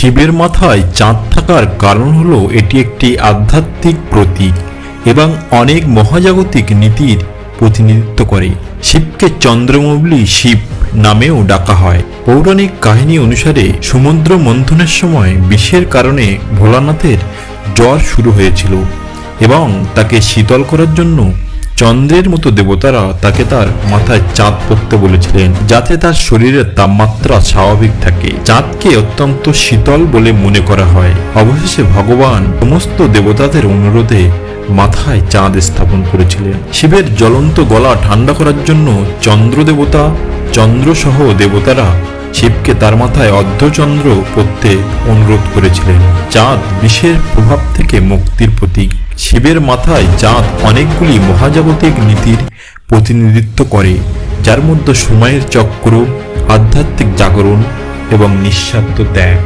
শিবের মাথায় চাঁদ থাকার কারণ হলো এটি একটি আধ্যাত্মিক প্রতীক এবং অনেক মহাজাগতিক নীতির প্রতিনিধিত্ব করে। শিবকে চন্দ্রমৌলি শিব নামেও ডাকা হয়। পৌরাণিক কাহিনী অনুসারে সমুদ্র মন্থনের সময় বিষের কারণে ভোলানাথের জ্বর শুরু হয়েছিল এবং তাকে শীতল করার জন্য চন্দ্রের মতো দেবতারা তাকে তার মাথায় চাঁদ পড়তে বলেছিলেন, যাতে তার শরীরের তাপমাত্রা স্বাভাবিক থাকে। চাঁদকে অত্যন্ত শীতল বলে মনে করা হয়। অবশেষে ভগবান সমস্ত দেবতাদের অনুরোধে মাথায় চাঁদ স্থাপন করেছিলেন। শিবের জ্বলন্ত গলা ঠান্ডা করার জন্য চন্দ্র দেবতা, চন্দ্রসহ দেবতারা শিবকে তার মাথায় অর্ধচন্দ্র পড়তে অনুরোধ করেছিলেন। চাঁদ বিষের প্রভাব থেকে মুক্তির প্রতীক। শিবের মাথায় চাঁদ অনেকগুলি মহাজাগতিক নীতির প্রতিনিধিত্ব করে, যার মধ্যে সময়ের চক্র, আধ্যাত্মিক জাগরণ এবং নিঃস্বার্থ ত্যাগ।